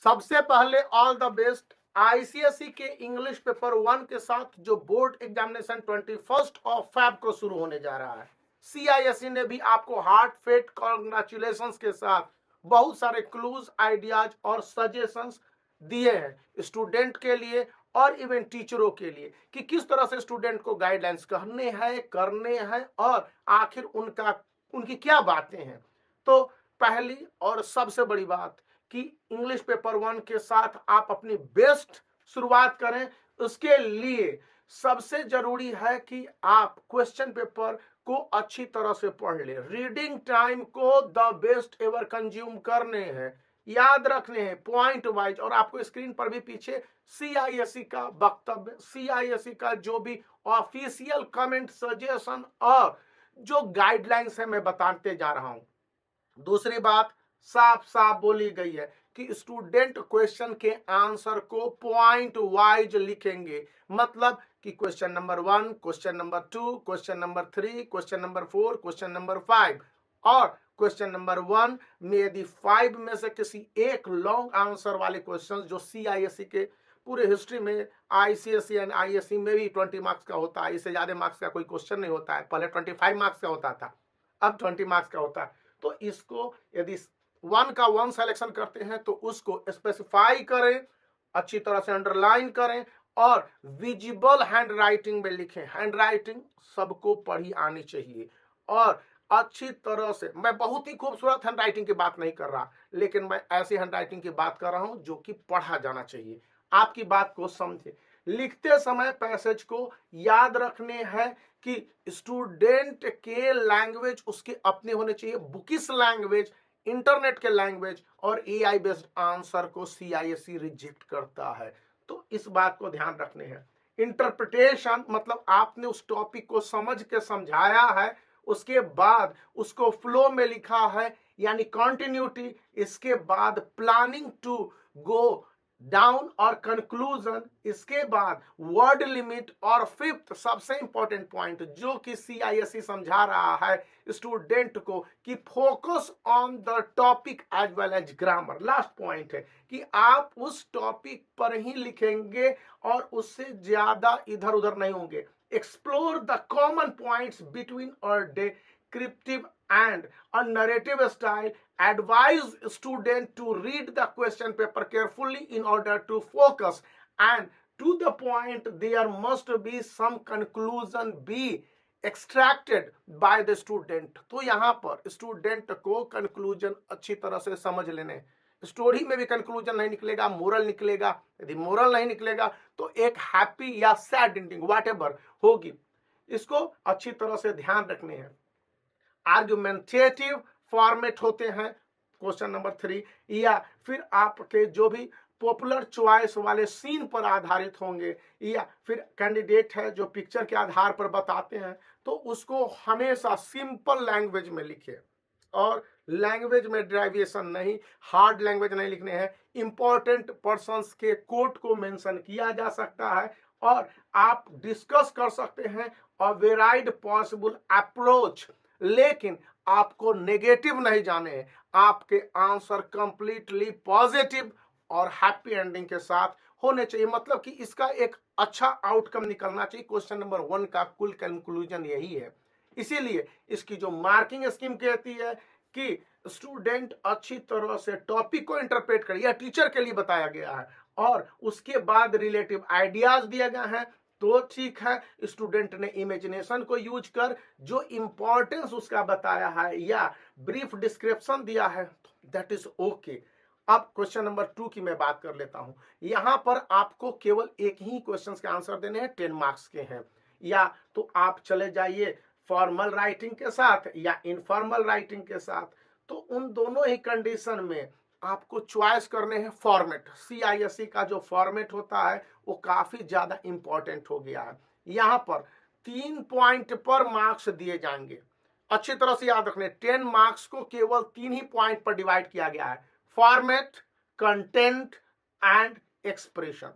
सबसे पहले all the best. ICSE के इंग्लिश पेपर 1 के साथ जो बोर्ड एग्जामिनेशन 21 को शुरू होने जा रहा है, सीआईएसई ने भी आपको हार्ट फेट कॉन्ग्रेचुलेशंस के साथ बहुत सारे क्लूज, आइडियाज और सजेशंस दिए हैं स्टूडेंट के लिए और इवन टीचरों के लिए कि किस तरह से स्टूडेंट को गाइडलाइंस करने हैं और आखिर उनकी क्या बातें हैं। तो पहली और सबसे बड़ी बात कि इंग्लिश पेपर 1 के साथ आप अपनी बेस्ट शुरुआत करें। उसके लिए सबसे जरूरी है कि आप क्वेश्चन पेपर को अच्छी तरह से पढ़ ले। रीडिंग टाइम को द बेस्ट एवर कंज्यूम करने हैं, याद रखने हैं पॉइंट वाइज। और आपको स्क्रीन पर भी पीछे सीआईएसई का वक्तव्य, सीआईएसई का जो भी ऑफिशियल कमेंट, सजेशन और जो गाइडलाइंस है मैं बताते जा रहा हूं। दूसरी बात साफ साफ बोली गई है कि स्टूडेंट क्वेश्चन के आंसर को पॉइंट वाइज लिखेंगे। मतलब कि question number 1, question number 2, question number 3, question number 4, question number 5 और क्वेश्चन नंबर 1 में यदि 5 में से किसी एक लॉन्ग आंसर वाले क्वेश्चन जो सीआईएसई के पूरे हिस्ट्री में आईसीएसई एंड आईएससी में भी 20 मार्क्स का होता है, इससे ज्यादा मार्क्स का कोई क्वेश्चन नहीं होता है। पहले 25 मार्क्स का होता था, अब 20 मार्क्स का होता है। तो इसको यदि 1 का 1 सेलेक्शन करते हैं तो उसको स्पेसिफाई करें, अच्छी तरह से अंडरलाइन करें और विजिबल हैंड राइटिंग में लिखें। हैंड राइटिंग सबको पढ़ी आनी चाहिए और अच्छी तरह से, मैं बहुत ही खूबसूरत हैंड राइटिंग की बात नहीं कर रहा, लेकिन मैं ऐसी हैंड राइटिंग की बात कर रहा हूं जो कि पढ़ा जाना चाहिए। आपकी बात को समझे। लिखते समय पैसेज को याद रखने हैं कि स्टूडेंट के लैंग्वेज उसके अपने होने चाहिए, बुकिश लैंग्वेज, इंटरनेट के लैंग्वेज और एआई बेस्ड आंसर को सीआईएसई रिजेक्ट करता है। तो इस बात को ध्यान रखने हैं। इंटरप्रिटेशन मतलब आपने उस टॉपिक को समझ के समझाया है, उसके बाद उसको फ्लो में लिखा है यानी कंटिन्यूटी, इसके बाद प्लानिंग टू गो डाउन और कंक्लूजन, इसके बाद वर्ड लिमिट और फिफ्थ सबसे इंपॉर्टेंट पॉइंट जो कि सीआईएसई समझा रहा है स्टूडेंट को कि focus on the topic as well as grammar. Last point है कि आप उस टॉपिक पर ही लिखेंगे और उससे ज्यादा इधर उधर नहीं होंगे। Explore the common points between और descriptive and a narrative style. Advise student to read the question paper carefully in order to focus and to the point. There must be some conclusion be extracted by the student। तो यहाँ पर student को conclusion अच्छी तरह से समझ लेने। Story में भी कंक्लूजन नहीं निकलेगा, मोरल निकलेगा। यदि मोरल नहीं निकलेगा तो एक हैप्पी या सैड एंडिंग व्हाट एवर होगी। इसको अच्छी तरह से ध्यान रखने हैं। आर्गुमेंटेटिव फॉर्मेट होते हैं क्वेश्चन नंबर 3, या फिर आपके जो भी पॉपुलर चॉइस वाले सीन पर आधारित होंगे, या फिर कैंडिडेट है जो पिक्चर के आधार पर बताते हैं, तो उसको हमेशा सिंपल लैंग्वेज में लिखे और लैंग्वेज में ड्राइवेशन नहीं, हार्ड लैंग्वेज नहीं लिखने हैं। इंपॉर्टेंट पर्संस के कोट को मेंशन किया जा सकता है और आप डिस्कस कर सकते हैं और वेराइड पॉसिबल अप्रोच, लेकिन आपको नेगेटिव नहीं जाने हैं। आपके आंसर कंप्लीटली पॉजिटिव और हैप्पी एंडिंग के साथ होने चाहिए। मतलब कि इसका एक अच्छा आउटकम निकलना चाहिए। क्वेश्चन नंबर 1 का कुल कंक्लूजन यही है। इसीलिए इसकी जो मार्किंग स्कीम कहती है कि स्टूडेंट अच्छी तरह से टॉपिक को इंटरप्रेट करे, यह टीचर के लिए बताया गया है और उसके बाद रिलेटिव आइडियाज दिए गए हैं, तो ठीक है। स्टूडेंट ने इमेजिनेशन को यूज कर जो इंपॉर्टेंस उसका बताया है या ब्रीफ डिस्क्रिप्शन दिया है, दैट इज ओके। अब क्वेश्चन नंबर 2 की मैं बात कर लेता हूं। यहां पर आपको केवल एक ही क्वेश्चन के आंसर देने हैं, 10 मार्क्स के हैं। या तो आप चले जाइए फॉर्मल राइटिंग के साथ या इनफॉर्मल राइटिंग के साथ। तो उन दोनों ही कंडीशन में आपको चॉइस करने हैं फॉर्मेट। सीआईएसई का जो फॉर्मेट होता है वो काफी ज्यादा इंपॉर्टेंट हो गया है। यहां पर 3 पॉइंट पर मार्क्स दिए जाएंगे। अच्छी तरह से याद रखने, 10 मार्क्स को केवल 3 ही पॉइंट पर डिवाइड किया गया है, फॉर्मेट, कंटेंट एंड एक्सप्रेशन।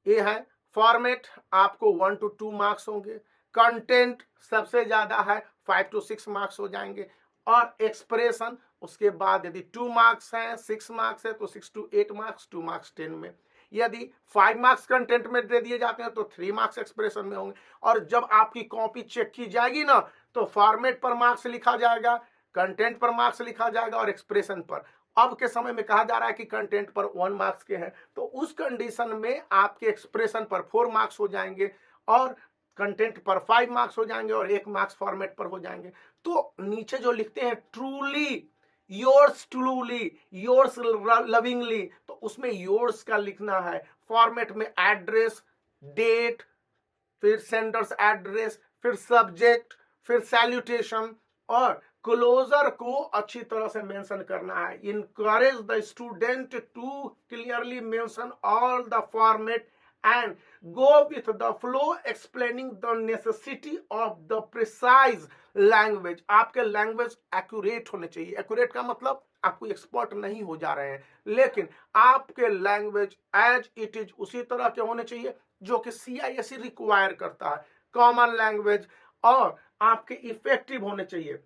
ये है फॉर्मेट, आपको 1 to 2 मार्क्स होंगे। कंटेंट सबसे ज्यादा है, 5 to 6 मार्क्स हो जाएंगे और एक्सप्रेशन उसके बाद यदि 2 मार्क्स हैं, 6 मार्क्स है तो 6 to 8 मार्क्स, 2 मार्क्स 10 में। यदि 5 मार्क्स कंटेंट में दे दिए जाते हैं तो 3 मार्क्स एक्सप्रेशन में होंगे। और जब आपकी कॉपी चेक की जाएगी ना तो फॉर्मेट पर मार्क्स लिखा जाएगा, कंटेंट पर मार्क्स लिखा जाएगा और एक्सप्रेशन पर। अब के समय में कहा जा रहा है कि कंटेंट पर 1 मार्क्स के हैं, तो उस कंडीशन में आपके एक्सप्रेशन पर 4 मार्क्स हो जाएंगे और कंटेंट पर 5 मार्क्स हो जाएंगे और 1 मार्क्स फॉर्मेट पर हो जाएंगे। तो नीचे जो लिखते हैं truly, yours truly, yours lovingly, तो उसमें योर्स का लिखना है। फॉर्मेट में एड्रेस, डेट, फिर सेंडर्स एड्रेस, फिर सब्जेक्ट, फिर सैल्यूटेशन और क्लोजर को अच्छी तरह से मेंशन करना है। Encourage the student to clearly mention all the format and go with the flow explaining the necessity of the precise language। आपके लैंग्वेज एक्यूरेट होने चाहिए। एक्यूरेट का मतलब आप कोई एक्सपर्ट नहीं हो जा रहे हैं, लेकिन आपके लैंग्वेज एज इट इज उसी तरह के होने चाहिए जो कि CISE रिक्वायर करता है, कॉमन लैंग्वेज, और आपके इफेक्टिव होने चाहिए।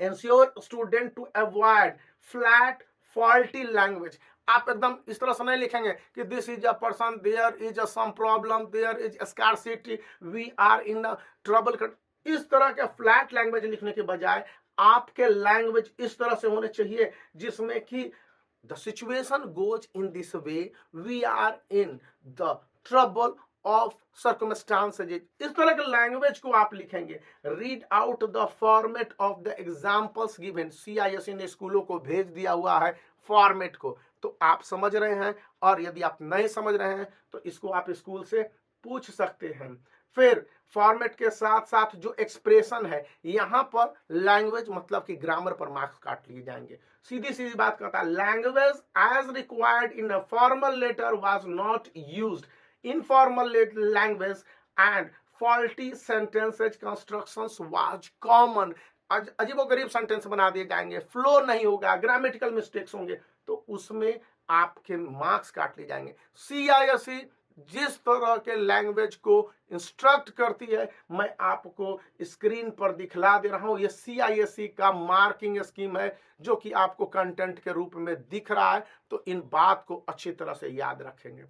Ensure student to avoid flat faulty language। आप एकदम इस तरह से नहीं लिखेंगे कि this is a person, there is a some problem, there is scarcity, we are in trouble. इस तरह के फ्लैट लैंग्वेज लिखने के बजाय आपके लैंग्वेज इस तरह से होने चाहिए जिसमें कि the situation goes in this way, we are in the trouble of circumstances. इस तरह के लैंग्वेज को आप लिखेंगे। Read out the format of the examples given. CISE ने स्कूलों को भेज दिया हुआ है फॉर्मेट को, तो आप समझ रहे हैं, और यदि आप नहीं समझ रहे हैं तो इसको आप स्कूल से पूछ सकते हैं। फिर फॉर्मेट के साथ साथ जो एक्सप्रेशन है, यहां पर लैंग्वेज मतलब कि ग्रामर पर मार्क्स काट लिए जाएंगे। सीधी सीधी बात करता है, language as required in a formal letter was not used, informal language and faulty sentences constructions was common। अजीबोगरीब सेंटेंस बना दिए जाएंगे, फ्लो नहीं होगा, ग्रामेटिकल मिस्टेक्स होंगे, तो उसमें आपके मार्क्स काट लिए जाएंगे। CISE जिस तरह के लैंग्वेज को इंस्ट्रक्ट करती है, मैं आपको स्क्रीन पर दिखला दे रहा हूं। ये CISE का मार्किंग स्कीम है जो कि आपको कंटेंट के रूप में दिख रहा है, तो इन बात को अच्छी तरह से याद रखेंगे।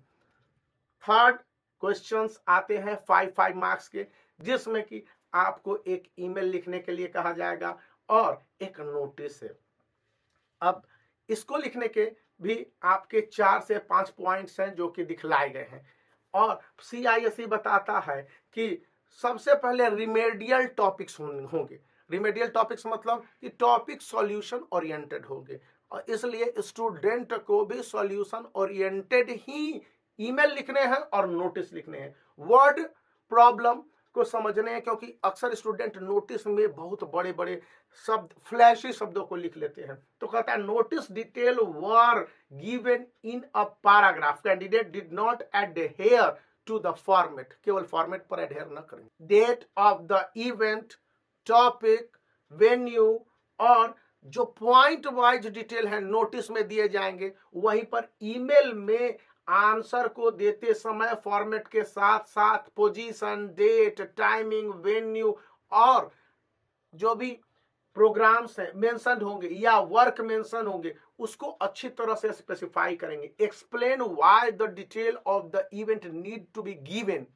थर्ड क्वेश्चंस आते हैं 5 मार्क्स के, जिसमें कि आपको एक ईमेल लिखने के लिए कहा जाएगा और एक नोटिस है। अब इसको लिखने के भी आपके 4 से 5 पॉइंट्स हैं जो कि दिखलाए गए हैं, और CISE बताता है कि सबसे पहले रिमेडियल टॉपिक्स होंगे। रिमेडियल टॉपिक्स मतलब कि टॉपिक सॉल्यूशन ओरिएंटेड होंगे, और इसलिए स्टूडेंट को भी सॉल्यूशन ओरिएंटेड ही ईमेल लिखने हैं और नोटिस लिखने हैं। वर्ड प्रॉब्लम को समझने हैं, क्योंकि अक्सर स्टूडेंट नोटिस में बहुत बड़े बड़े शब्द, फ्लैशी शब्दों को लिख लेते हैं। तो कहता है notice detail were given in a paragraph, candidate did not adhere to the format. केवल फॉर्मेट पर एडहेयर न करें। Date of the event, topic, venue और जो पॉइंट वाइज डिटेल है नोटिस में दिए जाएंगे, वहीं पर ईमेल में आंसर को देते समय फॉर्मेट के साथ साथ पोजीशन, डेट, टाइमिंग, वेन्यू और जो भी प्रोग्राम्स हैं मेंशन होंगे या वर्क मेंशन होंगे, उसको अच्छी तरह से स्पेसिफाई करेंगे। Explain why the detail of the event need to be given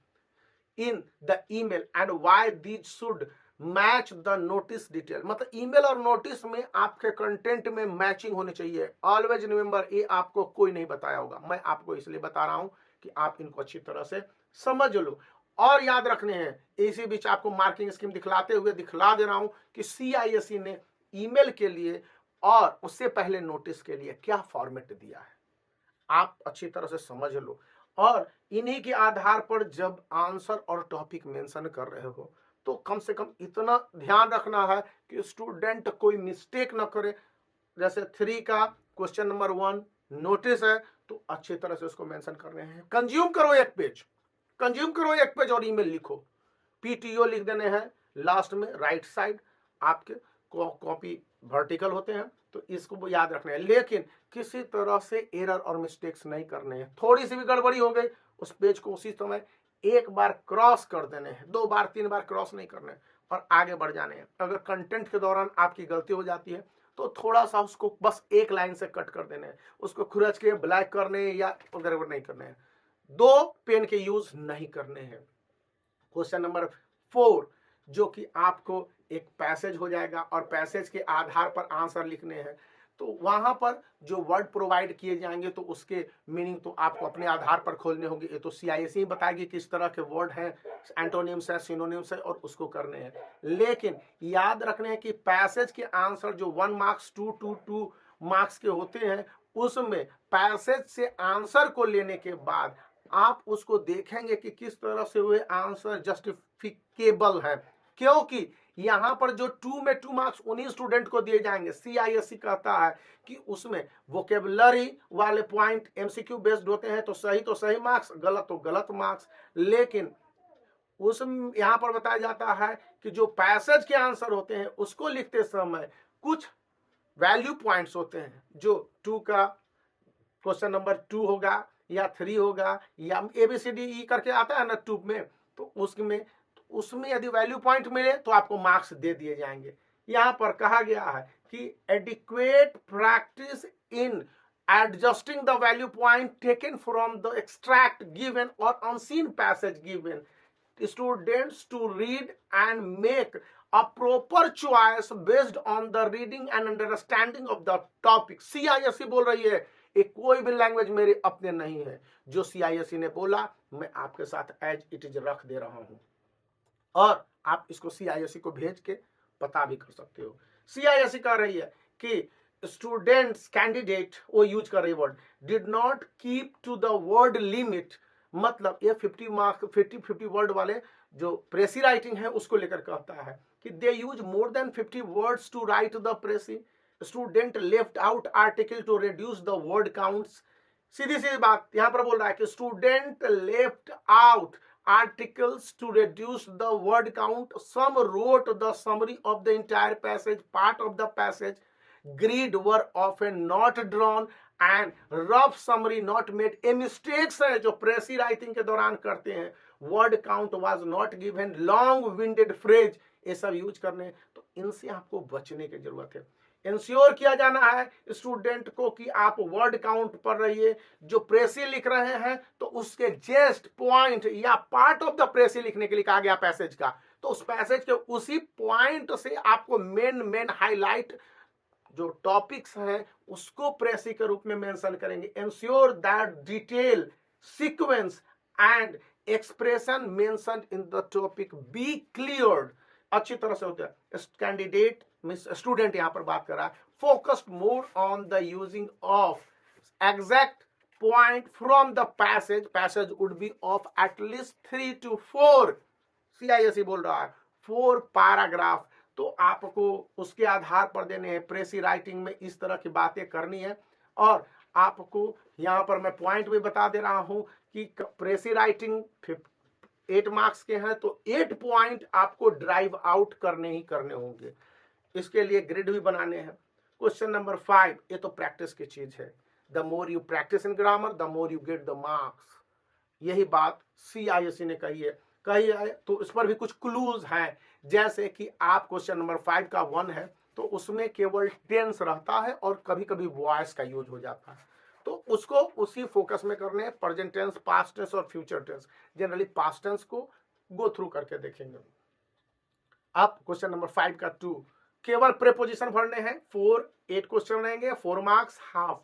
in the email and why this should match the notice detail. मतलब ईमेल और नोटिस में आपके कंटेंट में मैचिंग होनी चाहिए। ऑलवेज रिमेंबर, ये आपको कोई नहीं बताया होगा, मैं आपको इसलिए बता रहा हूं कि आप इनको अच्छी तरह से समझ लो और याद रखने हैं। इसी बीच आपको मार्किंग स्कीम दिखलाते हुए दिखला दे रहा हूं कि CISE ने ईमेल के लिए और उससे पहले नोटिस के लिए क्या फॉर्मेट दिया है, आप अच्छी तरह से समझ लो। और इन्हीं के आधार पर जब आंसर और टॉपिक मेंशन कर रहे हो तो कम से कम इतना ध्यान रखना है कि स्टूडेंट कोई मिस्टेक ना करे। जैसे 3 का क्वेश्चन नंबर 1 नोटिस है, तो अच्छी तरह से उसको मेंशन करने हैं। कंज्यूम करो एक पेज और ईमेल लिखो। PTO लिख देने हैं लास्ट में, राइट साइड आपके कॉपी वर्टिकल होते हैं, तो इसको याद रखना है। लेकिन किसी तरह से एरर और मिस्टेक्स नहीं करने हैं। थोड़ी सी भी गड़बड़ी हो गई, उस पेज को उसी समय एक बार क्रॉस कर देने हैं, 2 बार 3 बार क्रॉस नहीं करने और आगे बढ़ जाने हैं। अगर कंटेंट के दौरान आपकी गलती हो जाती है तो थोड़ा सा उसको बस एक लाइन से कट कर देना है, उसको खुरच के ब्लैक करने या वगैरह नहीं करने हैं, 2 पेन के यूज नहीं करने हैं। क्वेश्चन नंबर 4 जो कि आपको एक पैसेज हो जाएगा और पैसेज के आधार पर आंसर लिखने हैं, तो वहां पर जो वर्ड प्रोवाइड किए जाएंगे तो उसके मीनिंग तो आपको अपने आधार पर खोलने होंगे। ये तो सीआईएससी बताएगी किस तरह के वर्ड हैं, एंटोनिम्स है, सिनोनिम्स है और उसको करने हैं। लेकिन याद रखने हैं कि पैसेज के आंसर जो 1 मार्क्स 2 मार्क्स के होते हैं, उसमें पैसेज से आंसर को लेने के बाद आप उसको देखेंगे कि किस तरह से वे आंसर जस्टिफिकेबल है, क्योंकि यहां पर जो 2 में 2 मार्क्स उन्हीं स्टूडेंट को दिए जाएंगे। सीआईएससी कहता है कि उसमें वोकेबलरी वाले पॉइंट एमसीक्यू बेस्ड होते हैं, तो सही मार्क्स, गलत तो गलत मार्क्स। लेकिन उस यहां पर बताया जाता है कि जो पैसेज के आंसर होते हैं उसको लिखते समय कुछ वैल्यू पॉइंट्स होते हैं, जो 2 का क्वेश्चन नंबर 2 होगा या 3 होगा या ABCDE करके आता है ना ट्यूब में, तो उसमें यदि वैल्यू पॉइंट मिले तो आपको मार्क्स दे दिए जाएंगे। यहां पर कहा गया है कि adequate practice in adjusting the value point taken from the extract given और unseen passage given students to read and make a proper choice based on the reading and understanding of the topic। CISE बोल रही है, एक कोई भी language मेरे अपने नहीं है, जो CISE ने बोला मैं आपके साथ एज इट इज रख दे रहा हूं, और आप इसको CISE को भेज के पता भी कर सकते हो। CISE कह रही है कि स्टूडेंट्स कैंडिडेट, वो यूज कर रही word, did not keep to the word limit, मतलब ये 50 मार्क्स 50 वर्ड वाले जो प्रेसी राइटिंग है उसको लेकर कहता है कि they use more than 50 words to write the precis, student left out article to reduce the word counts. सीधी सी बात यहां पर बोल रहा है कि student left out articles to reduce the word count, some wrote the summary of the entire passage, part of the passage, grid were often not drawn and rough summary not made। ये mistakes है जो प्रेसी writing के दौरान करते हैं, word count was not given, long winded phrase, ये सब use करने, तो इनसे आपको बचने की जरूरत है। इंश्योर किया जाना है स्टूडेंट को कि आप वर्ड काउंट पढ़ रहिए, जो प्रेसी लिख रहे हैं तो उसके जस्ट पॉइंट या पार्ट ऑफ द प्रेसी लिखने के लिए कहा गया पैसेज का, तो उस पैसेज के उसी पॉइंट से आपको मेन हाईलाइट जो टॉपिक्स हैं उसको प्रेसी के रूप में मेंशन करेंगे। Ensure that detail sequence and expression mentioned in the topic be cleared, अच्छी तरह से होता है। कैंडिडेट स्टूडेंट यहां पर बात कर रहा है, focused more on the using of exact point from the passage would be of at least 3 to 4। CISE बोल रहा है 4 पैराग्राफ, तो आपको उसके आधार पर देने हैं। प्रेसी राइटिंग में इस तरह की बातें करनी है, और आपको यहां पर मैं पॉइंट भी बता दे रहा हूं कि प्रेसी राइटिंग 8 मार्क्स के हैं, तो 8 पॉइंट आपको ड्राइव आउट करने ही करने होंगे, इसके लिए ग्रिड भी बनाने हैं। क्वेश्चन नंबर 5, ये तो प्रैक्टिस की चीज है, the more you practice in grammar the more you get the marks, यही बात CISE ने कही है। तो इस पर भी कुछ क्लूज हैं, जैसे कि आप क्वेश्चन नंबर 5 का 1 है तो उसमें केवल टेंस रहता है और कभी कभी वॉइस का यूज हो जाता है, तो उसको उसी फोकस में करने हैं, प्रेजेंट टेंस, पास्ट टेंस और future tense. Generally past tense को गो थ्रू करके देखेंगे। अब क्वेश्चन नंबर 5 का 2, केवल प्रेपोजिशन भरने हैं, 8 क्वेश्चन रहेंगे, 4 मार्क्स हाफ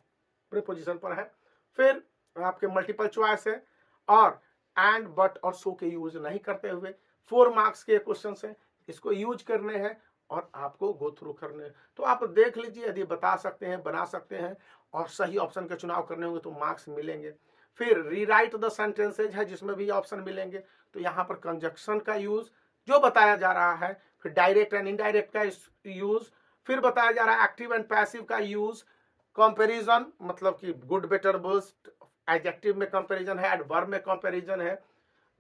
प्रेपोजिशन पर है। फिर आपके मल्टीपल चॉइस है, और एंड, बट और सो के यूज नहीं करते हुए 4 मार्क्स के क्वेश्चन है, इसको यूज करने हैं और आपको गो थ्रू करने हैं। तो आप देख लीजिए, यदि बता सकते हैं, बना सकते हैं और सही ऑप्शन का चुनाव करने होंगे तो मार्क्स मिलेंगे। फिर रीराइट द सेंटेंसेज है जिसमें भी ऑप्शन मिलेंगे, तो यहाँ पर कंजक्शन का यूज जो बताया जा रहा है, फिर डायरेक्ट एंड इनडायरेक्ट का यूज, फिर बताया जा रहा है एक्टिव एंड पैसिव का यूज, कंपैरिजन मतलब कि गुड बेटर बेस्ट, एडजेक्टिव में कंपैरिजन है, एडवर्ब में कंपैरिजन है।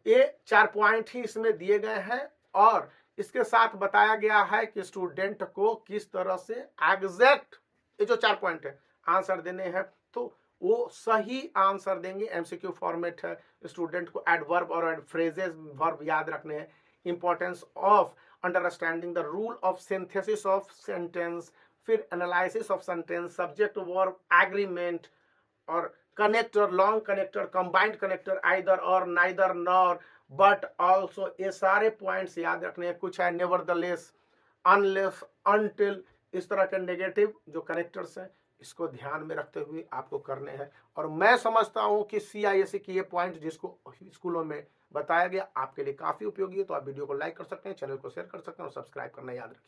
ये 4 पॉइंट ही इसमें दिए गए हैं, और इसके साथ बताया गया है कि स्टूडेंट को किस तरह से एग्जैक्ट ये जो 4 पॉइंट है आंसर देने हैं, तो वो सही आंसर देंगे। MCQ फॉर्मेट है, स्टूडेंट को एडवर्ब और फ्रेजेस वर्ब याद रखने हैं। Importance of understanding the rule of synthesis of sentence, फिर analysis of sentence, subject verb, agreement और connector, long connector, combined connector, either और, नाइदर नॉर, बट ऑल्सो, ये सारे पॉइंट्स याद रखने हैं। कुछ है नेवरदलेस, अनलेस, अनटिल, इस तरह के नेगेटिव जो कनेक्टर्स हैं, इसको ध्यान में रखते हुए आपको करने हैं। और मैं समझता हूं कि CISE की ये पॉइंट जिसको स्कूलों में बताया गया आपके लिए काफी उपयोगी है। तो आप वीडियो को लाइक कर सकते हैं, चैनल को शेयर कर सकते हैं और सब्सक्राइब करना याद रखिए।